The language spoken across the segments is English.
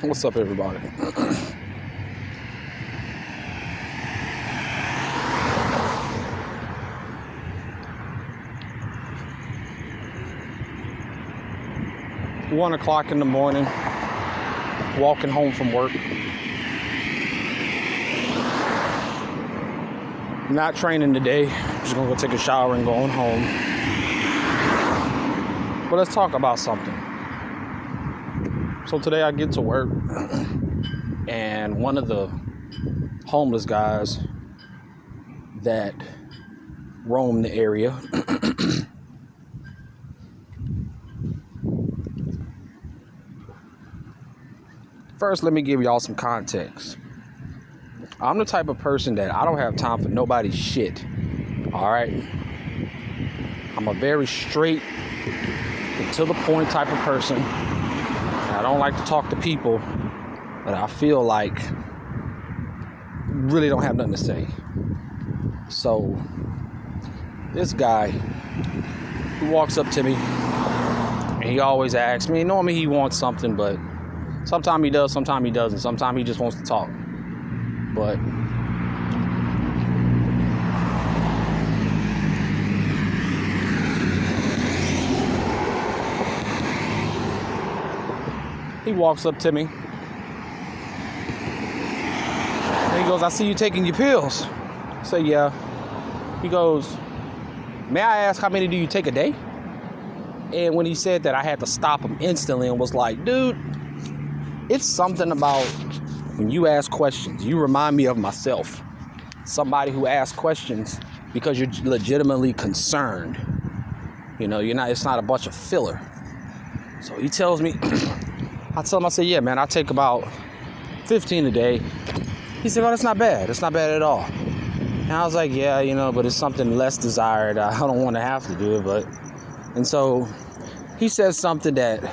What's up, everybody? $1:00 in the morning, walking home from work. Not training today. Just gonna go take a shower and going home. But let's talk about something. So today I get to work, and one of the homeless guys that roam the area first, let me give y'all some context. I'm the type of person that I don't have time for nobody's shit. All right? I'm a very straight and to the point type of person. And I don't like to talk to people that I feel like really don't have nothing to say. So this guy, he walks up to me and he always asks me. Normally he wants something, but sometimes he does, sometimes he doesn't. Sometimes he just wants to talk. But he walks up to me and he goes, "I see you taking your pills." I say, "Yeah." He goes, "May I ask how many do you take a day?" And when he said that, I had to stop him instantly and was like, "Dude, it's something about when you ask questions, you remind me of myself. Somebody who asks questions because you're legitimately concerned. You know, it's not a bunch of filler." So he tells me, I tell him, I say, "Yeah, man, I take about 15 a day." He said, "Oh, that's not bad. That's not bad at all." And I was like, "Yeah, but it's something less desired. I don't want to have to do it, and so he says something that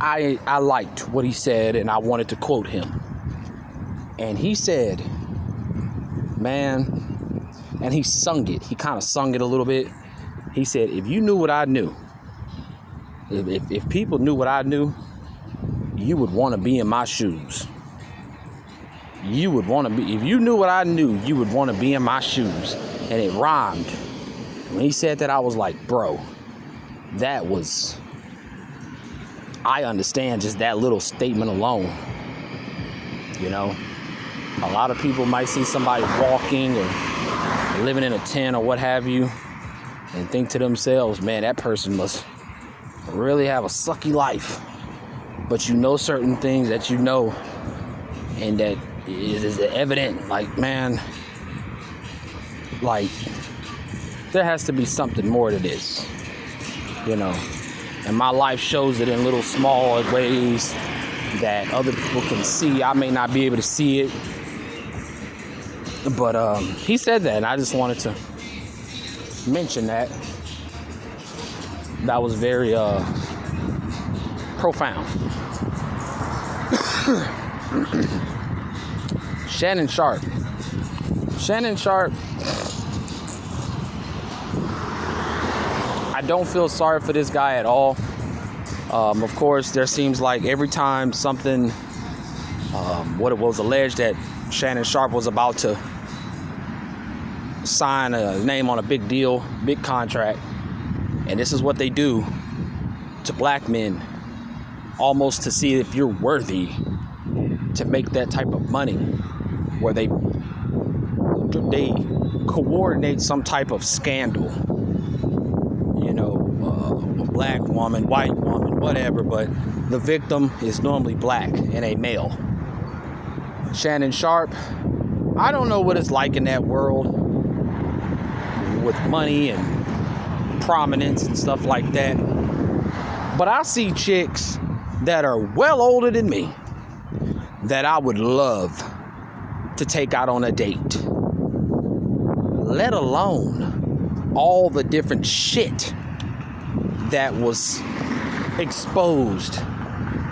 I liked what he said, and I wanted to quote him. And he said, man, and he sung it. He kind of sung it a little bit. He said, "If you knew what I knew, if people knew what I knew, you would want to be in my shoes. You would want to be, if you knew what I knew, you would want to be in my shoes." And it rhymed. When he said that, I was like, bro, I understand just that little statement alone. A lot of people might see somebody walking or living in a tent or what have you and think to themselves, man, that person must really have a sucky life. But certain things that and that is evident, like, man, like, there has to be something more to this, And my life shows it in little small ways that other people can see. I may not be able to see it. But he said that, and I just wanted to mention that. That was very profound. Shannon Sharpe. I don't feel sorry for this guy at all. Of course, there seems like every time something, what it was alleged that Shannon Sharpe was about to sign a name on a big deal, big contract, and this is what they do to black men, almost to see if you're worthy to make that type of money, where they coordinate some type of scandal. A black woman, white woman, whatever, but the victim is normally black and a male. Shannon Sharpe, I don't know what it's like in that world with money and prominence and stuff like that, but I see chicks that are well older than me that I would love to take out on a date, let alone all the different shit that was exposed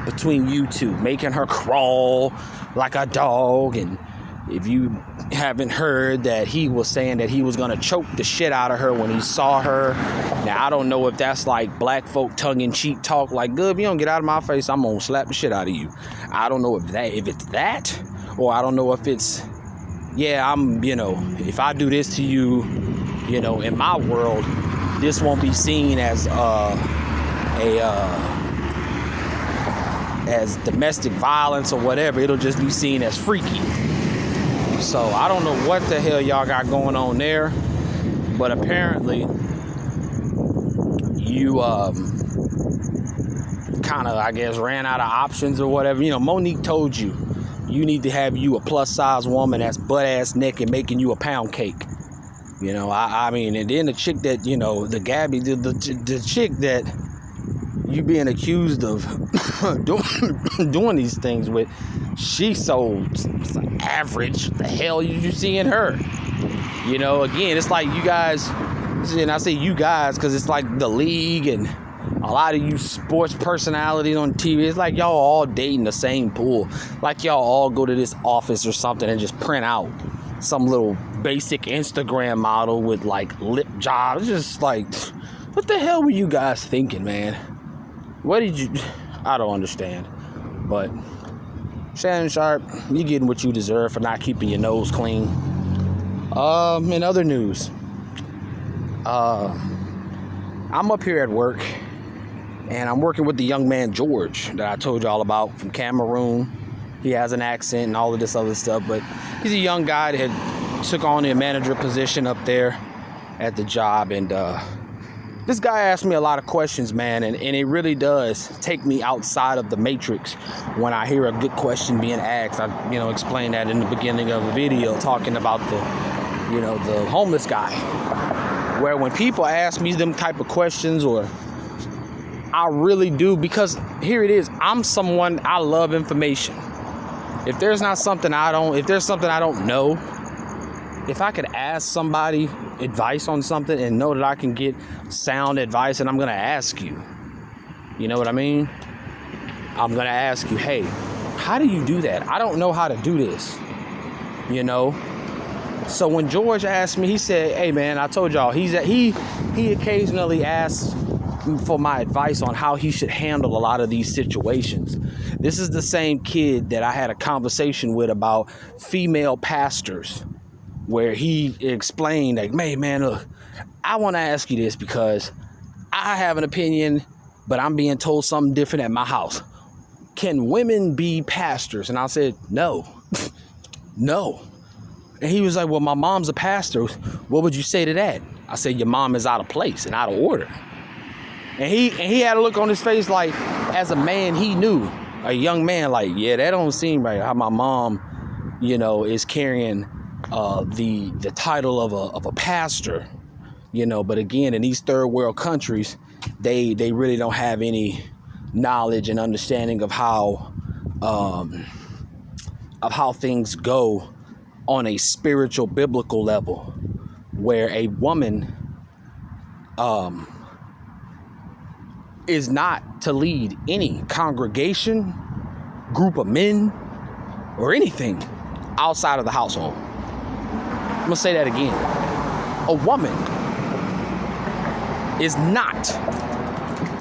between you two, making her crawl like a dog and If you haven't heard that he was saying that he was going to choke the shit out of her when he saw her. Now, I don't know if that's like black folk tongue-in-cheek talk, like, good, if you don't get out of my face, I'm going to slap the shit out of you. I don't know if it's that, or I don't know if it's, yeah, if I do this to you, in my world, this won't be seen as as domestic violence or whatever. It'll just be seen as freaky. So I don't know what the hell y'all got going on there, but apparently you kind of, I guess, ran out of options or whatever. Monique told you need to have you a plus size woman that's butt ass naked making you a pound cake. I mean, and then the chick that, the Gabby, the chick that you being accused of doing these things with, she's so average. The hell you see in her? Again, it's like you guys, and I say you guys because it's like the league and a lot of you sports personalities on TV. It's like y'all all dating the same pool. Like y'all all go to this office or something and just print out some little basic Instagram model with like lip jobs. It's just like, what the hell were you guys thinking, man? I don't understand. But Shannon Sharpe, you getting what you deserve for not keeping your nose clean. In other news, I'm up here at work and I'm working with the young man George that I told y'all about from Cameroon. He has an accent and all of this other stuff, but he's a young guy that had took on the manager position up there at the job. And this guy asked me a lot of questions, man, and it really does take me outside of the matrix when I hear a good question being asked. I explained that in the beginning of the video, talking about the homeless guy, where when people ask me them type of questions, or I really do, because here it is, I'm someone, I love information. If there's something I don't know, if I could ask somebody advice on something and know that I can get sound advice, and I'm going to ask you, you know what I mean? I'm going to ask you, hey, how do you do that? I don't know how to do this, So when George asked me, he said, hey, man, I told y'all, he occasionally asks for my advice on how he should handle a lot of these situations. This is the same kid that I had a conversation with about female pastors, where he explained, like, hey, man, look, I want to ask you this because I have an opinion, but I'm being told something different at my house. Can women be pastors? And I said, no, no. And he was like, well, my mom's a pastor. What would you say to that? I said, your mom is out of place and out of order. And he had a look on his face like, as a man, he knew, a young man, like, yeah, that don't seem right. How my mom, is carrying the title of a pastor, But again, in these third world countries, they really don't have any knowledge and understanding of how things go on a spiritual, biblical level, where a woman is not to lead any congregation, group of men, or anything outside of the household. I'm gonna say that again. A woman is not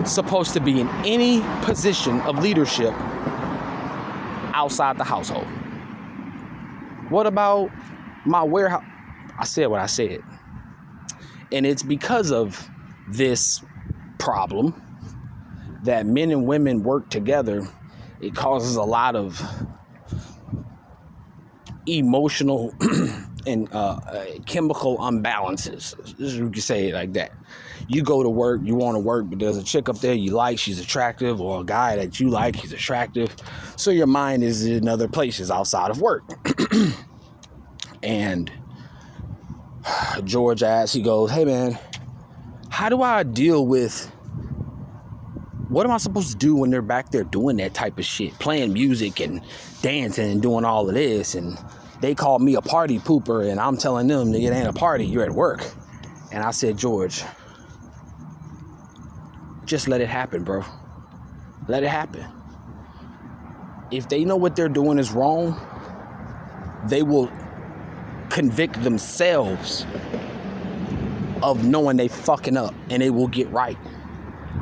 supposed to be in any position of leadership outside the household. What about my warehouse? I said what I said. And it's because of this problem that men and women work together. It causes a lot of emotional and chemical imbalances. You can say it like that. You go to work, you want to work, but there's a chick up there you like, she's attractive, or a guy that you like, he's attractive. So your mind is in other places outside of work. And George asks, he goes, hey man, how do I deal with, what am I supposed to do when they're back there doing that type of shit, playing music and dancing and doing all of this, and they call me a party pooper and I'm telling them that it ain't a party, you're at work. And I said, George, just let it happen, bro. Let it happen. If they know what they're doing is wrong, they will convict themselves of knowing they fucking up, and they will get right.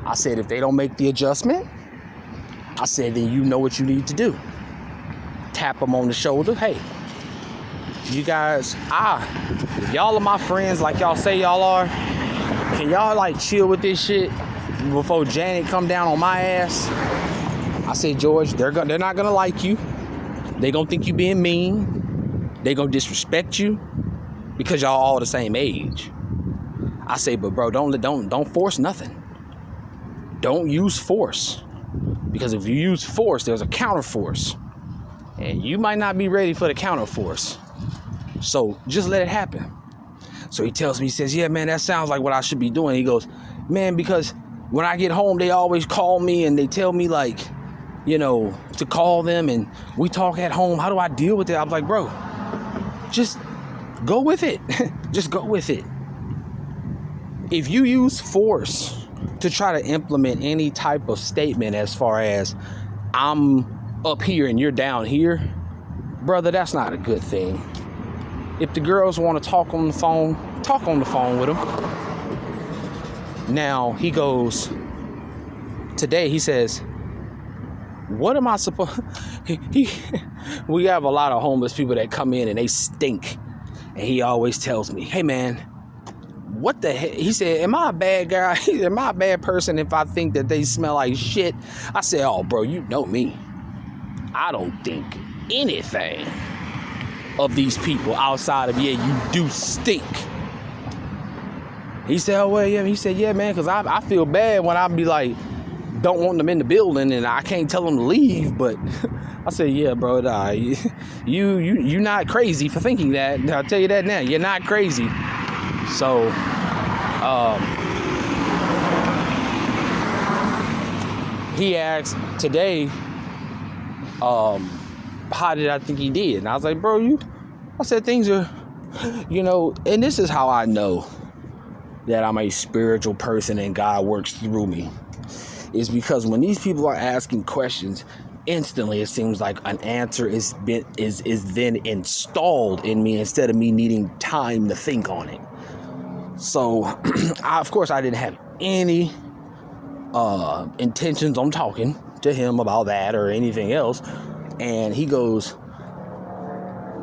I said, if they don't make the adjustment, I said, then you know what you need to do. Tap them on the shoulder. Hey, you guys, if y'all are my friends like y'all say y'all are, can y'all like chill with this shit before Janet come down on my ass? I said, George, they're not gonna like you. They gonna think you being mean. They gonna disrespect you because y'all all the same age. I say, but bro, don't force nothing. Don't use force, because if you use force, there's a counter force, and you might not be ready for the counter force. So just let it happen. So he tells me, he says, yeah, man, that sounds like what I should be doing. He goes, man, because when I get home, they always call me and they tell me, like, you know, to call them, and we talk at home. How do I deal with it? I'm like, bro, just go with it. Just go with it. If you use force to try to implement any type of statement as far as I'm up here and you're down here, brother, that's not a good thing. If the girls want to talk on the phone with them. Now, he goes, today, he says, what am I supposed... We have a lot of homeless people that come in and they stink. And he always tells me, hey, man, what the heck? He said, am I a bad guy? Am I a bad person if I think that they smell like shit? I said, oh, bro, you know me. I don't think anything of these people outside of, yeah, you do stink. He said, oh, well, yeah. He said, yeah, man, because I feel bad when I be like, don't want them in the building and I can't tell them to leave. But I said, yeah, bro, you not crazy for thinking that. I'll tell you that now. You're not crazy. So, he asked today, how did I think he did? And I was like, bro, I said, things are, you know, and this is how I know that I'm a spiritual person and God works through me, is because when these people are asking questions, instantly it seems like an answer is then installed in me instead of me needing time to think on it. So, of course, I didn't have any intentions on talking to him about that or anything else. And he goes,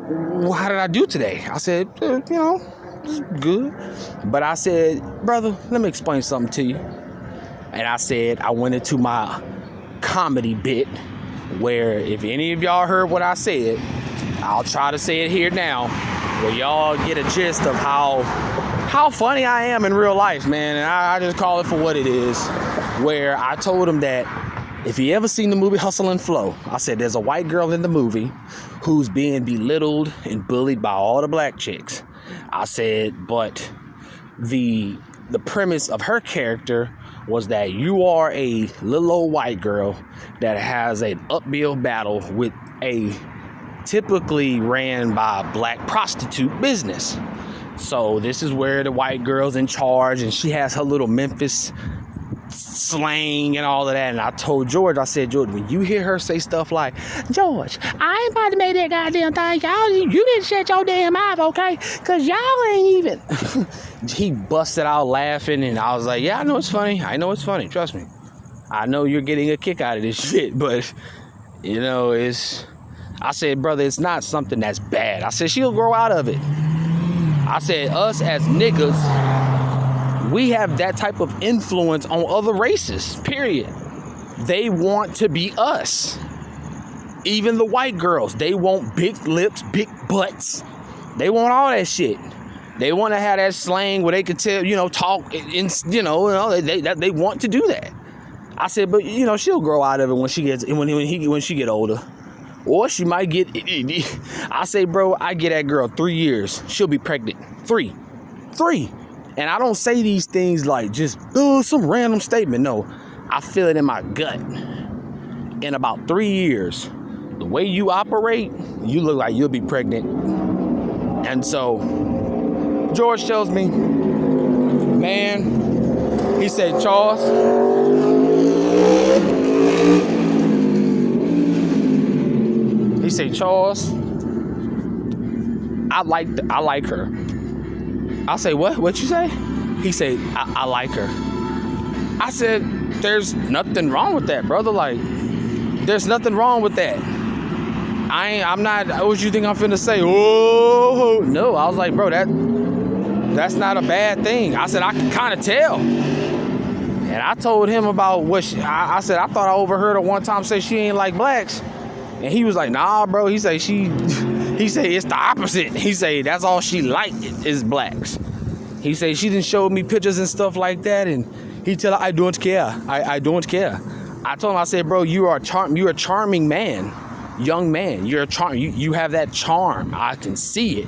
well, how did I do today? I said, you know, it's good. But I said, brother, let me explain something to you. And I said, I went into my comedy bit where if any of y'all heard what I said, I'll try to say it here now, where y'all get a gist of how funny I am in real life, man. And I just call it for what it is, where I told him that if you ever seen the movie Hustle and Flow, I said there's a white girl in the movie who's being belittled and bullied by all the black chicks. I said, but the premise of her character was that you are a little old white girl that has an uphill battle with a typically ran by black prostitute business. So this is where the white girl's in charge, and she has her little Memphis slang and all of that. And I told George, I said, George, when you hear her say stuff like, George, I ain't about to make that goddamn thing. Y'all, you need to shut your damn mouth, okay? Because y'all ain't even... He busted out laughing, and I was like, yeah, I know it's funny. I know it's funny. Trust me. I know you're getting a kick out of this shit, but, you know, I said, brother, it's not something that's bad. I said, she'll grow out of it. I said, us as niggas, we have that type of influence on other races, period. They want to be us. Even the white girls, they want big lips, big butts. They want all that shit. They want to have that slang where they can tell, you know, talk, and, you know, they want to do that. I said, but, you know, she'll grow out of it when she gets, when she get older. Or she might get, I say, bro, I get that girl 3 years. She'll be pregnant. 3. And I don't say these things like just, some random statement. No, I feel it in my gut. In about 3 years, the way you operate, you look like you'll be pregnant. And so George tells me, man, he said, Charles, I like her. I say, what you say? He said, I like her. I said, there's nothing wrong with that, brother. Like, there's nothing wrong with that. I'm not, what you think I'm finna say? Oh, no. I was like, bro, that's not a bad thing. I said, I can kind of tell. And I told him about what I said, I thought I overheard her one time say she ain't like blacks. And he was like, nah, bro. He said, it's the opposite. He said, that's all she like is blacks. He said, she didn't show me pictures and stuff like that. And he tell her, I don't care. I don't care. I told him, I said, bro, you're a charming man, young man. You're a charm. You have that charm. I can see it.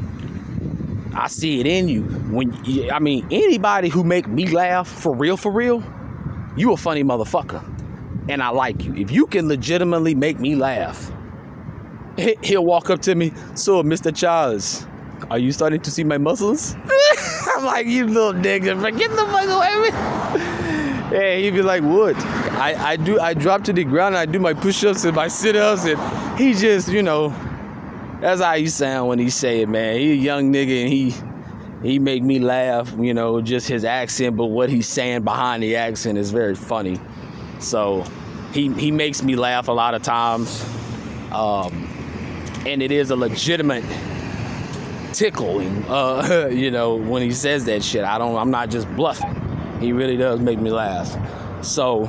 I see it in you. Anybody who make me laugh for real, you a funny motherfucker. And I like you. If you can legitimately make me laugh, he'll walk up to me. So, Mr. Charles, are you starting to see my muscles? I'm like, you little nigga, get the fuck away from me. Yeah, he'd be like, what? I drop to the ground and I do my push-ups and my sit-ups, and he just, that's how he sound when he say it, man. He a young nigga and he make me laugh, just his accent, but what he's saying behind the accent is very funny. So he makes me laugh a lot of times. And it is a legitimate tickling, when he says that shit. I'm not just bluffing. He really does make me laugh. So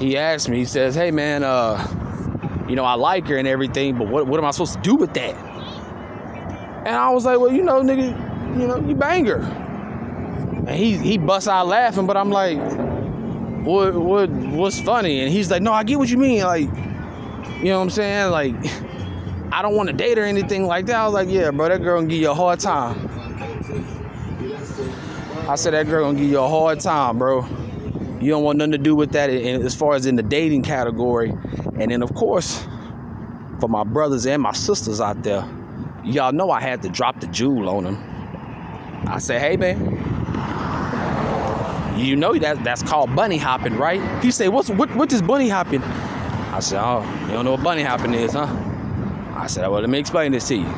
he asked me, he says, hey man, I like her and everything, but what am I supposed to do with that? And I was like, well, nigga, you bang her. And he busts out laughing, but I'm like, what's funny? And he's like, no, I get what you mean. Like, you know what I'm saying? Like, I don't want to date her or anything like that. I was like, yeah, bro, that girl gonna give you a hard time. I said, that girl gonna give you a hard time, bro. You don't want nothing to do with that as far as in the dating category. And then, of course, for my brothers and my sisters out there, y'all know I had to drop the jewel on them. I said, hey, man, that's called bunny hopping, right? He said, what is bunny hopping? I said, oh, you don't know what bunny hopping is, huh? I said, well, let me explain this to you.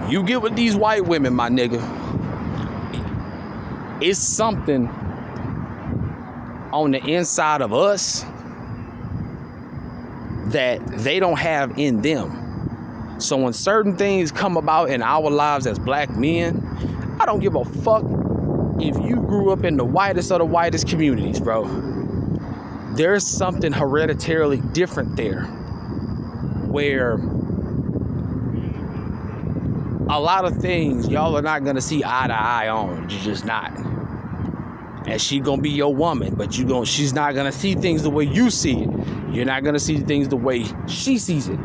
You get with these white women, my nigga. It's something on the inside of us that they don't have in them. So when certain things come about in our lives as black men, I don't give a fuck if you grew up in the whitest of the whitest communities, bro. There's something hereditarily different there, where a lot of things y'all are not gonna see eye to eye on. You're just not. And she gonna be your woman, but she's not gonna see things the way you see it. You're not gonna see things the way she sees it.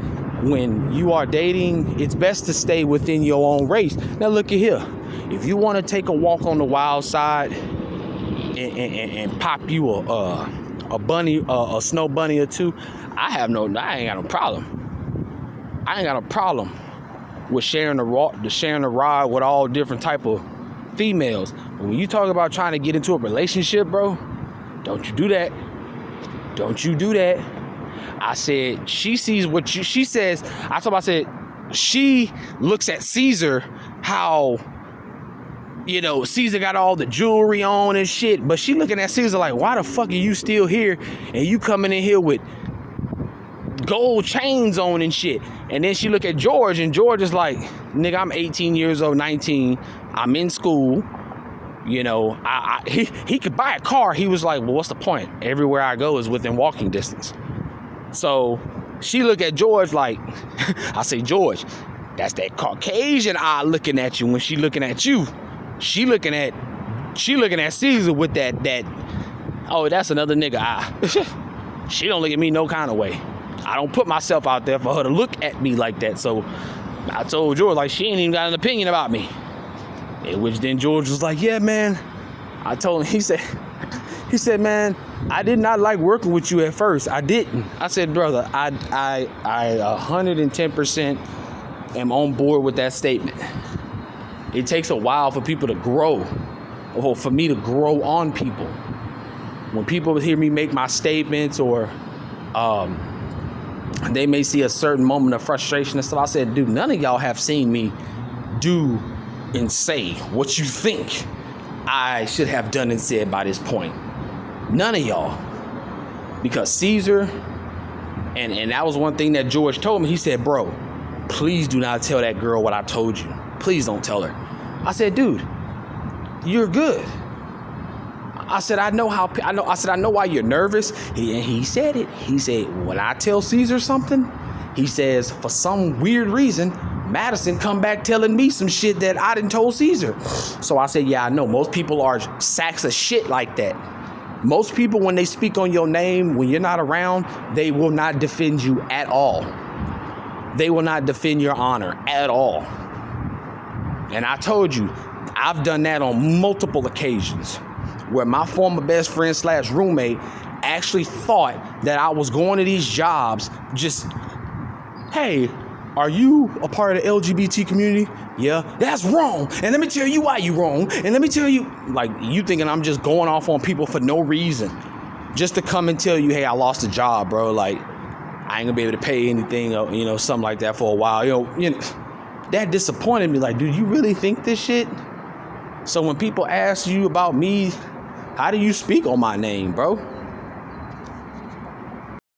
When you are dating, it's best to stay within your own race. Now look at here. If you want to take a walk on the wild side and pop you a bunny, a snow bunny or two, I ain't got no problem. I ain't got a problem with sharing the ride with all different type of females. But when you talk about trying to get into a relationship, bro, don't you do that. Don't you do that. I said, she sees what she says. I said, she looks at Caesar, how, Caesar got all the jewelry on and shit, but she looking at Caesar like, why the fuck are you still here? And you coming in here with gold chains on and shit. And then she look at George, and George is like, nigga, I'm 18 years old, 19. I'm in school. He could buy a car. He was like, well, what's the point? Everywhere I go is within walking distance. So she look at George like, I say, George, that's that Caucasian eye looking at you when she looking at you. She looking at Caesar with that, oh, that's another nigga eye. She don't look at me no kind of way. I don't put myself out there for her to look at me like that. So I told George, like, she ain't even got an opinion about me. In which then George was like, yeah, man. I told him, he said, man, I did not like working with you at first. I didn't. I said, brother, I 110% am on board with that statement. It takes a while for people to grow, or for me to grow on people. When people hear me make my statements, or they may see a certain moment of frustration and stuff, I said, dude, none of y'all have seen me do and say what you think I should have done and said by this point. None of y'all. Because Caesar, and that was one thing that George told me. He said, bro, please do not tell that girl what I told you. Please don't tell her. I said, dude, you're good. I said, I know why you're nervous. He said it. He said, when I tell Caesar something, he says, for some weird reason, Madison come back telling me some shit that I didn't told Caesar. So I said, yeah, I know. Most people are sacks of shit like that. Most people, when they speak on your name, when you're not around, they will not defend you at all. They will not defend your honor at all. And I told you, I've done that on multiple occasions where my former best friend / roommate actually thought that I was going to these jobs just, hey, are you a part of the LGBT community? Yeah, that's wrong. And let me tell you why you wrong. And let me tell you, like, you thinking I'm just going off on people for no reason. Just to come and tell you, hey, I lost a job, bro. Like, I ain't gonna be able to pay anything, you know, something like that for a while. You know, that disappointed me. Like, dude, you really think this shit? So when people ask you about me, how do you speak on my name, bro?